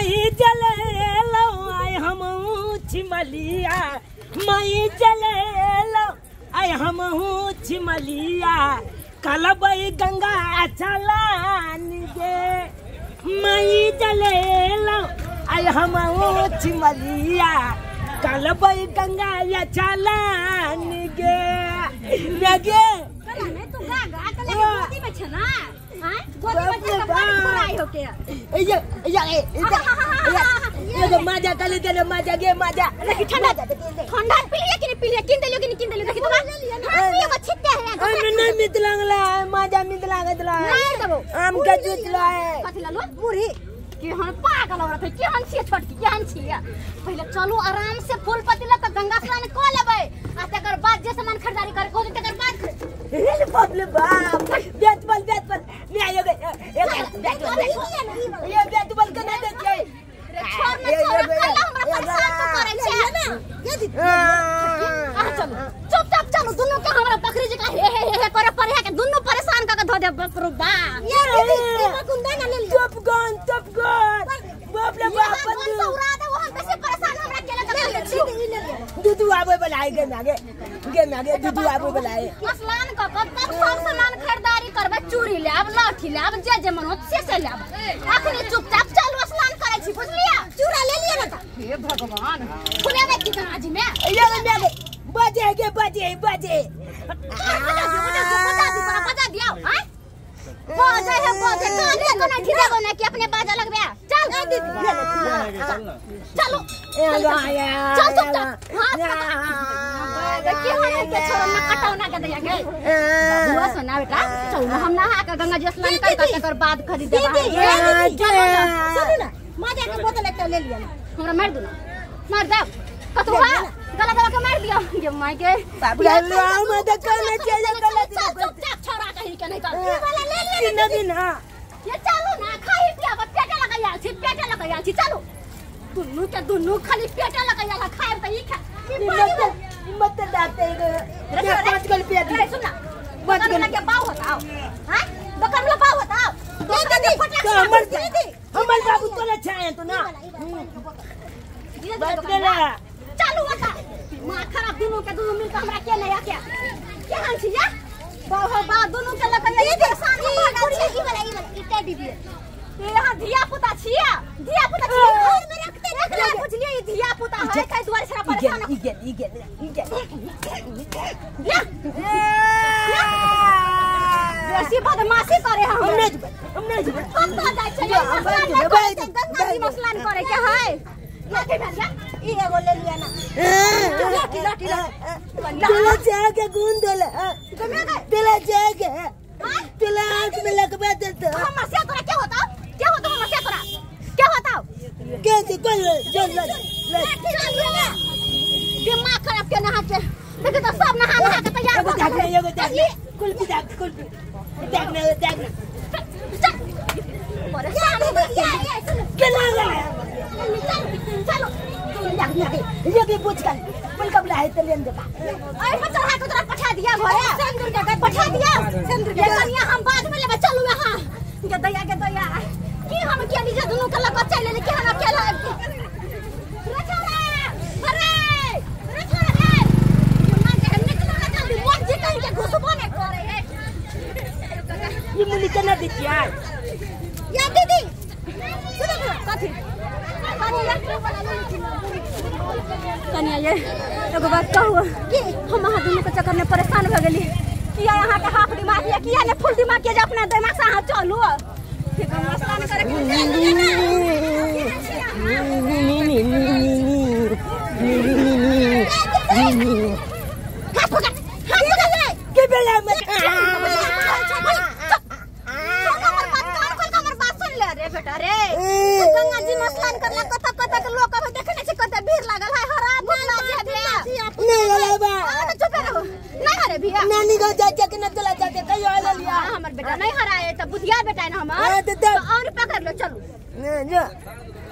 मई चले लो आय हम छिमलिया मई चले लो आय हम छिमलिया कलबई गंगा चलान गे मई चले लो आय हम छिमलिया कलबई गंगा चलान गे लगे तू गा गा तो लेके गोदी में छ ना हां गोदी में छ बुराई होके ये मजा कर ले मजा गे मजा ठंडा ठंडा पी लिया कि नहीं पी लिया किन दे लियो कि नहीं किन दे लियो देखि तो हां पियो को छिट्टे है नहीं मित लागला मजा मित लागतला नहीं देबो आम का जुतला है कथि लालो बुढ़ी कि हम पागल हो रहे के हम छिए छोटकी के हम छिए पहले चलो आराम से फूल पत्ती ला गंगा स्नान क लेबै आ तकर बाद जे सामान खरीदारी करे को तकर बाद रे बाप रे बाप बेट बल मैं आयो एक बेट ये बेट बल के ना देखे छोड़ ना छोड़ कला हमरा परेशान तो करे छे ये दीदी आ चलो चुपचाप चलो दोनों के हमरा बकरी जी का हे करे परे के दोनों परेशान का धो दे बकरो बा ये दीदी कुंदा ना ले लियो टप गन बाप रे बाप कौन सा उड़ा दे वहां कैसे परेशान हमरा केला दूधू आबे बुलाए गे नागे दूधू आबे बुलाए स्नान क तब सब सामान खरीदारी करबे चूड़ी लेब लाठी लेब जे मन हो से लेब अखनी चुपचाप चलो स्नान करे छी बुझलिया चूड़ा ले लिया ना हे भगवान खुले में की गंगा जी में ये नागे बजे बजा दिया हां बजा है बजा काने को नहीं ठिरे को नहीं कि अपने बाजा लगबे चल चलो चल देखिए हम के छोरा ना कटौना के दिया गे बुआ सुना बेटा चलो हम नहा के गंगा जी स्नान कर तकर बाद खरीदे सुन ना माजा के बोतल एक ले लिया हमरा मार दो मार दे कतुआ गला दवा के मार दिया ये माई के बाबूला मत करना चाहिए गलत चुपचाप छोरा कहीं के नहीं कर ये वाला ले लिया नहीं ना ये चलो ना खाई पिया पेटे लगाया छी चलो दुन्नु खाली पेटे लगाया खाए त ई खा मत डालते रे 5 रुपया दे सुन ना बकन लगे पाव होता हां बकन ला पाव होता हमर बाबू तोला छाए तो ना बात गेला चलो बता मां खराब दुनु के दुनु मिल के हमरा के नहीं आके के हाल छी या बा दुनु के लगाया परेशान हो की वाला इते दीदी यहाँ धिया पुता छिया घर में रखला बुझलिए ई धिया पुता है कई द्वार से परेशान ई ऐसी बदमाशी करे हम नहीं हम जाय छै गंगा जी स्नान करे के है लाठी भैया ई एगो ले लिया ना लाठी तेला जाके गूंद देले तेला जाके तेला आंख में लगवा देते हम से तोरा क्या होता हम से तोरा क्या होता के कोई जल दिमाग खराब के नहा के देख तो सब नहा के तैयार हो गए एगो देख कुल्फी देख परेशान हो गया के ना चलो ये भी पूछ कर पुल कब लाए तो लेन देता अरे मैं चढ़ा के तोरा पठा दिया घरे सिंदूर के पठा दिया सिंदूर के कनिया हम बाद में लेबे चलू यहां के दया की हम के लीजे दोनों के लग चले ले के हम अकेला ये मुनी केना दिया या दीदी सुनो कथि कनिया ये एगो बात कहू कि हम अहाँ दुनू के चक्कर में परेशान हो गेली किया यहाँ के हाफ दिमाग या किया ने फुल दिमाग के अपना दिमाग से अहाँ चलू ठीक है स्नान करे बेला में बेटा रे गंगा जी में स्नान करला कत के लोग अब देखने से कत भीड़ लागल है हरा बुला जे भे नहीं हरे बा चुप रहो नहीं हरे भैया नानी को जाके के न चला जाके कहियो ले लिया हमर बेटा नहीं हराए त बुधिया बेटा है ना हमर तो और पकड़ लो चलो जो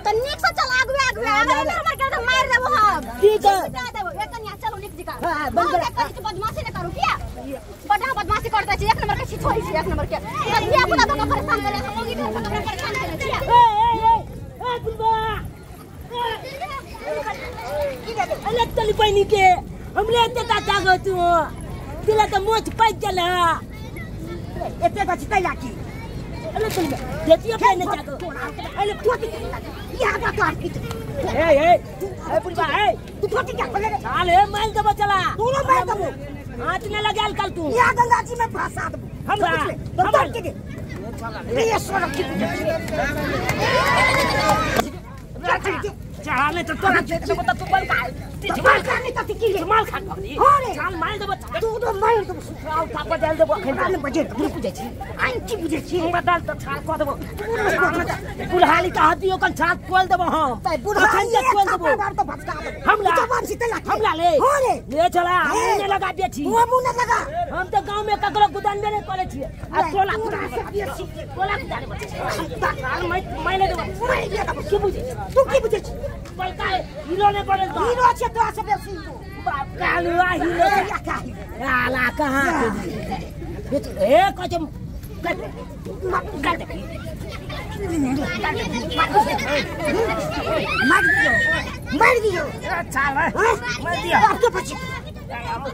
तो नीक से चल आगुए अगर हमर के तो मार देबो हम ठीक है देबो कन्या चलो नीक जी का हां बंद कर बदमाशी न करू किया बड़ा बदमाशी करता छी एक नंबर के छिछोई छी एक नंबर के ये अपना तो परेशान करे हम लोग इधर परेशान करे छी ए बुलबा बहनी के हमले ते ताता गो तू तिला त मोच पाइ गेल एते का चिता लाकी अरे चल देतियो पहने जाको अरे तू यहां का काट की ए पुलवा तू छोटी क्या बोले चल ए माइल दब चला तू ना माइल दब हाथ न लगाल कल तू यहां गंगा जी में फंसा दब हम के ये सोना की चाले तो तोरा खेत में तो बल का माल खाने तो की माल खा अरे चाल माल दब तू तो माल दब सुराव पापा डाल दब खंडाले बजे तू बुझे छी आइ की बुझे छी बदल तो छाल को दब बुढ़ाली का हदियो कल छाल खोल दब हम बुढ़ाली खोल दब तो भटका दब हमला जवान से हमला ले ले चला हमने लगा दिए छी वो मुंह न लगा हम तो गांव में ककरो गुदान में नहीं करे छी आ टोला टोला गुदान में चाल मैं ले दब की बुझे तू की बुझे छी बलका हीरो ने पड़ल तो हीरो छे तो से बेसी बाप कालुआ हीरो या का आला कहां ए कजम मार दियो चल मार दियो आपके पीछे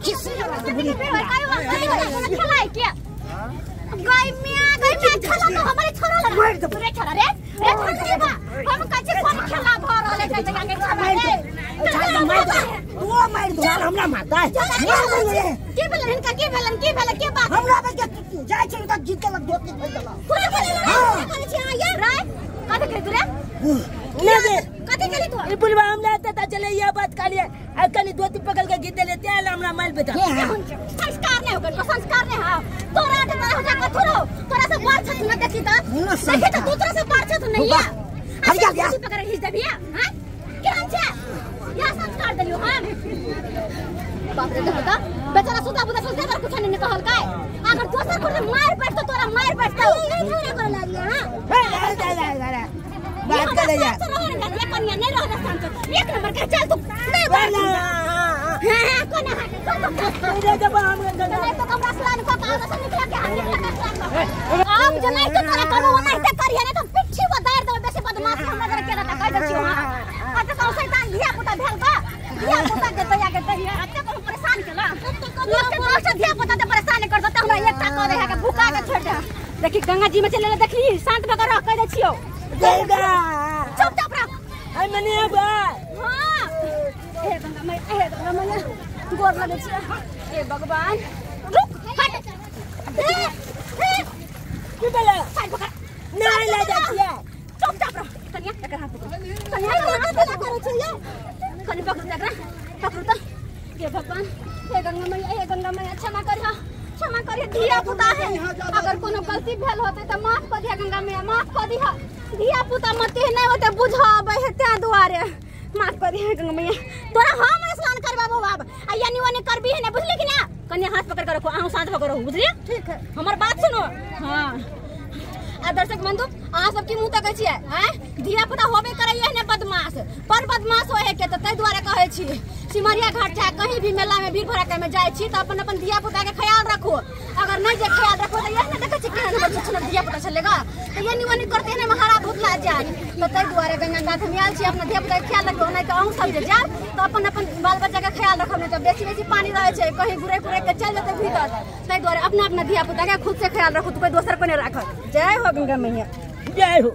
किस खेलाए क्या गई खेला तो हमारे छोरा लगा मार दो रे छोरा रे छोरा हम कच्चे कोन खेला भर रहले छै आगे छोरा रे चल मार दो तू मार दो चल हमरा मारता है के भेलन इनका के भेलन के बात हमरा बस के जाय छै त जीत लग दो तीन भइल पूरा करे छै आ यार रे कथि करे तू रे ले दे कथि करे तू ई पुलवा हमरा त चले ये बात कालिए आ कनी दो तीन पकड़ के गीत लेते आला हमरा माइल बेटा संस्कार नहीं होकर संस्कार नहीं हां तोरा तो हो जा कथुरो तोरा से बार छत न देखी त देखी त दूसरा से बार छत नहीं है हट जा गया पकड़ हिज देबिया हां केहन छै या संस्कार दलियो हां बाप रे देखो त बेचारा सुता बुदा सोचते पर कुछ नहीं कहल काय अगर दोसर को मार बैठ तो तोरा मार बैठ तो नहीं करे लागी हां बात कर जा ये कन्या नहीं रहना शांत एक नंबर का चल तू नहीं बोल हां कोना रे जब हम तो कमरा स्लान को काम से निकल के हम जनाई तो तोरा कोनो नहीं ते करिए नहीं तो पिट्ठी को दायर दे बेसी बदमाश हमरा जरा केला त कह दे छी हां अत तो शैतान धिया पुता भेल का धिया पुता के तया के तहिया अत को परेशान केला लोग के दोस्त धिया पुता ते परेशान कर दता हमरा एकटा कर रहे के भूखा के छोड़ दे देखी गंगा जी में चले देखली शांत भकर रह कह दे छियो देगा चुपचाप रह आई मने बा हां ए गंगा मैया गोर लगे छी ए भगवान रुक हट की बेला साइड पकड़ नहीं ले जाती चुपचाप रह कन्या एकर हाथ पकड़ कन्या हाथ लगा करे छी ये कन्या पकड़ तो ये भगवान हे गंगा मैया क्षमा करिए धिया पुता है अगर कोनो गलती भेल होते त माफ कर दिया गंगा मैया माफ कर दिया धिया पुता मते नहीं होते बुझाबे है ते दुआरे माफ कर दिया गंगा मैया तोरा हम स्नान करबाबो बाब आ यानी वने करबी है ना बुझली कि ना कन्या हाथ पकड़ के रखो आऊ साथ पकड़ रखो बुझली ठीक है हमर बात सुनो हां आ दर्शक बंधु अहाँ सब की मुंह तकै छियै हैं धिया पुता होबे करैए ने बदमाश पर बदमाश होए के त तै दुआरे कहै छी सिमरिया घाट चाहे कहीं भी मेला में भीड़ भड़का में जाय छी त अपन अपन धिया पुता के ख्याल रखो अगर नहीं जे ख्याल रखो त यही न देखै छी केहन हमर छोट धिया पुता चलेगा त ये निवनी करते ने महाराज भूतला जाय त तै दुआरे गंगा घाट में आयल छी अपना धिया पुता के ख्याल रखो नहीं त अहूं सब जे जाओ त अपन अपन बाल बच्चा के ख्याल रखो नहीं त बेसी पानी रहे छै कहीं घुरे घुरे के चल जेते भीतर तै दुआरे अपना अपना धिया पुता के खुद से ख्याल रखो तू कोई दोसर को नहीं राख जय हो गंगा मैया जय हो।